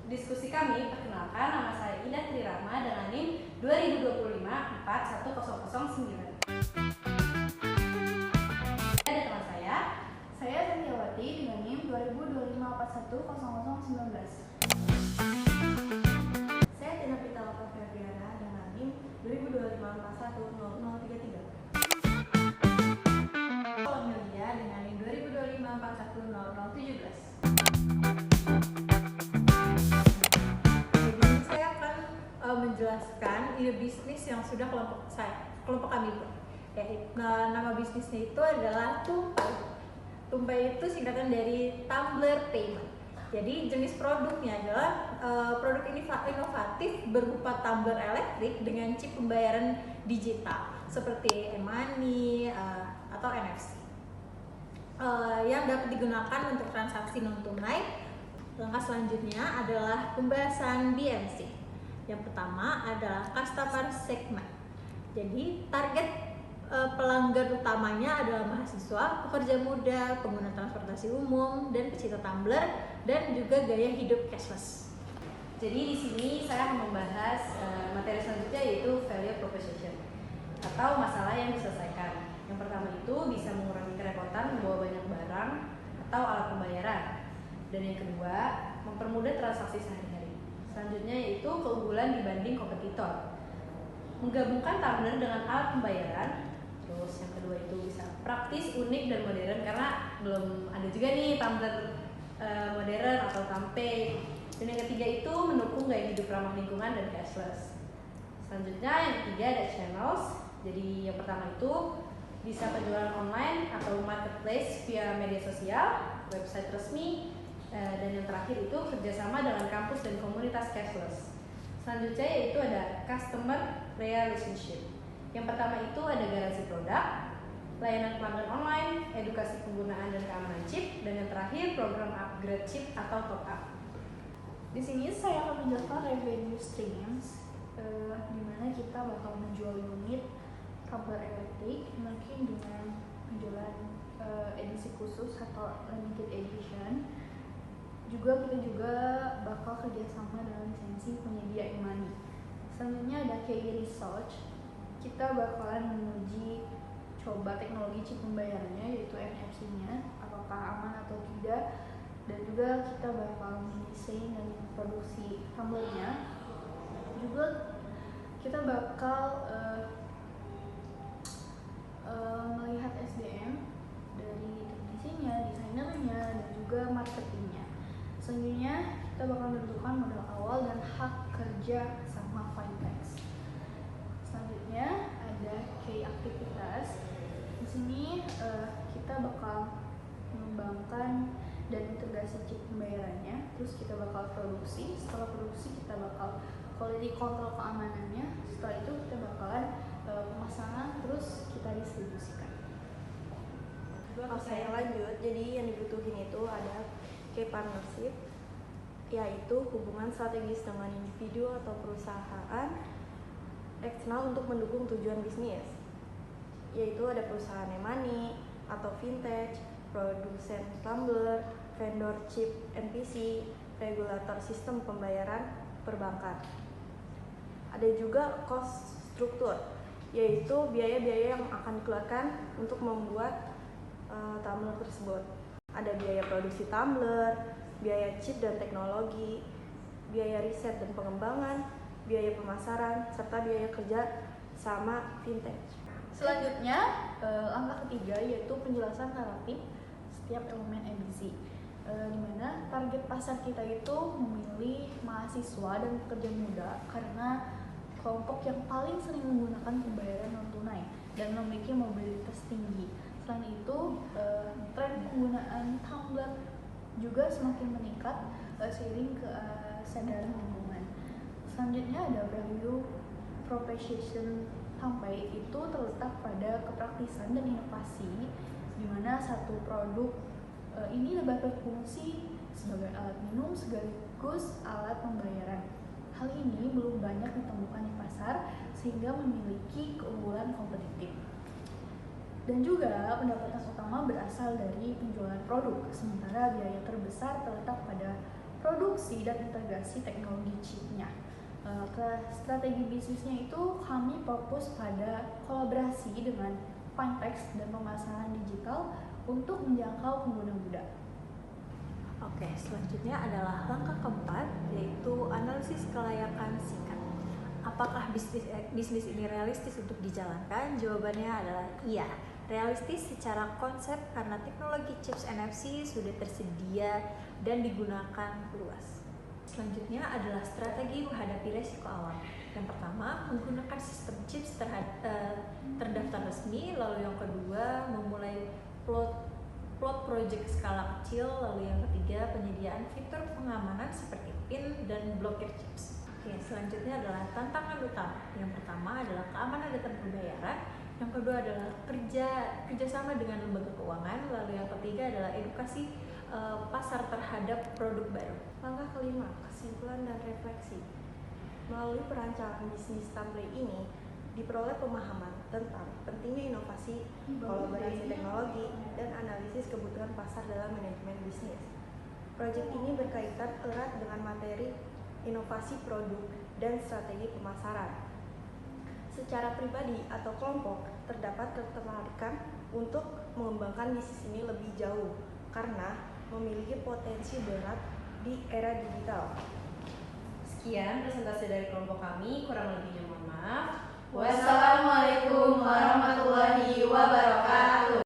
diskusi kami, perkenalkan nama saya Ida Trirahma dengan NIM 2025-41009. Ada teman Saya Santiawati dengan NIM 2025-410019. Saya Tina Pitaloka Febriana dengan NIM 2025-410033. Melia dengan NIM 2025-410017. Jadi saya akan menjelaskan ide bisnis yang sudah kelompok kami buat. Nama bisnisnya itu adalah Tumpai. Tumpai itu singkatan dari Tumbler Payment. Jadi jenis produknya adalah produk inovatif berupa tumbler elektrik dengan chip pembayaran digital seperti e-money atau NFC yang dapat digunakan untuk transaksi non tunai. Langkah selanjutnya adalah pembahasan BMC. Yang pertama adalah customer segment. Jadi target pelanggan utamanya adalah mahasiswa, pekerja muda, pengguna transportasi umum, dan pecinta tumbler, dan juga gaya hidup cashless. Jadi di sini saya akan membahas materi selanjutnya yaitu value proposition atau masalah yang diselesaikan. Yang pertama itu bisa mengurangi kerepotan membawa banyak barang atau alat pembayaran. Dan yang kedua, mempermudah transaksi sehari-hari. Selanjutnya yaitu keunggulan dibanding kompetitor. Menggabungkan tumbler dengan alat pembayaran. Terus yang kedua itu bisa praktis, unik, dan modern karena belum ada juga nih tumbler modern atau Tumpay. Dan yang ketiga itu mendukung gaya hidup ramah lingkungan dan cashless. Selanjutnya yang ketiga ada channels. Jadi yang pertama itu bisa penjualan online atau marketplace via media sosial, website resmi, dan yang terakhir itu kerjasama dengan kampus dan komunitas cashless. Selanjutnya yaitu ada customer relationship. Yang pertama itu ada garansi produk, layanan pelanggan online, edukasi penggunaan dan keamanan chip, dan yang terakhir program upgrade chip atau top up. Di sini saya akan menjelaskan revenue streams, di mana kita bakal menjual unit tumbler elektrik mungkin dengan penjualan edisi khusus atau limited edition. Kita juga bakal kerjasama dengan lisensi penyedia e-money. Selanjutnya ada KI Research. Kita bakalan menguji coba teknologi chip pembayarannya yaitu NFC-nya, apakah aman atau tidak, dan juga kita bakal mendesain dan produksi tumblernya. Juga kita bakal melihat SDM dari teknisinya, desainernya, dan juga marketingnya. Selanjutnya kita bakal menentukan modal awal dan hak kerja sama Fintech. Selanjutnya ada key aktivitas. Di sini kita bakal mengembangkan dan integrasi chip pembayarannya. Terus kita bakal produksi. Setelah produksi kita bakal quality control keamanannya. Setelah itu kita bakalan pemasangan, terus kita distribusikan. Oke, lanjut. Jadi yang dibutuhin itu ada key partnership, yaitu hubungan strategis dengan individu atau perusahaan eksternal untuk mendukung tujuan bisnis, yaitu ada perusahaan e-money atau fintech, produsen tumbler, vendor chip NPC, regulator sistem pembayaran perbankan. Ada juga cost struktur, yaitu biaya-biaya yang akan dikeluarkan untuk membuat tumbler tersebut. Ada biaya produksi tumbler, biaya chip dan teknologi, biaya riset dan pengembangan, biaya pemasaran, serta biaya kerja sama fintech. Selanjutnya, langkah ketiga yaitu penjelasan naratif setiap elemen ABC, di mana target pasar kita itu memilih mahasiswa dan pekerja muda karena kelompok yang paling sering menggunakan pembayaran non tunai dan memiliki mobilitas tinggi. Selain itu, tren penggunaan tumbler juga semakin meningkat seiring kesadaran lingkungan. Selanjutnya ada value proposition Tumpai itu terletak pada kepraktisan dan inovasi, di mana satu produk ini dapat berfungsi sebagai alat minum sekaligus alat pembayaran. Hal ini belum banyak ditemukan di pasar sehingga memiliki keunggulan kompetitif. Dan juga pendapatan utama berasal dari penjualan produk, sementara biaya terbesar terletak pada produksi dan integrasi teknologi chipnya. Strategi bisnisnya itu kami fokus pada kolaborasi dengan fintech dan pemasaran digital untuk menjangkau pengguna muda. Oke, selanjutnya adalah langkah keempat, yaitu analisis kelayakan singkat. Apakah bisnis ini realistis untuk dijalankan? Jawabannya adalah iya, realistis secara konsep karena teknologi chips NFC sudah tersedia dan digunakan luas. Selanjutnya adalah strategi menghadapi resiko awal. Yang pertama, menggunakan sistem chips terdaftar resmi. Lalu yang kedua, memulai plot project skala kecil. Lalu yang ketiga, penyediaan fitur pengamanan seperti PIN dan blokir chips. Oke, selanjutnya adalah tantangan utama. Yang pertama adalah keamanan data pembayaran. Yang kedua adalah kerjasama dengan lembaga keuangan. Lalu yang ketiga adalah edukasi pasar terhadap produk baru. Langkah kelima, kesimpulan dan refleksi. Melalui perancangan bisnis Tumbly ini, diperoleh pemahaman tentang pentingnya inovasi, kolaborasi teknologi, dan analisis kebutuhan pasar dalam manajemen bisnis. Proyek ini berkaitan erat dengan materi inovasi produk dan strategi pemasaran. Secara pribadi atau kelompok, terdapat ketertarikan untuk mengembangkan bisnis ini lebih jauh karena memiliki potensi berat di era digital. Sekian presentasi dari kelompok kami, kurang lebihnya mohon maaf. Wassalamualaikum warahmatullahi wabarakatuh.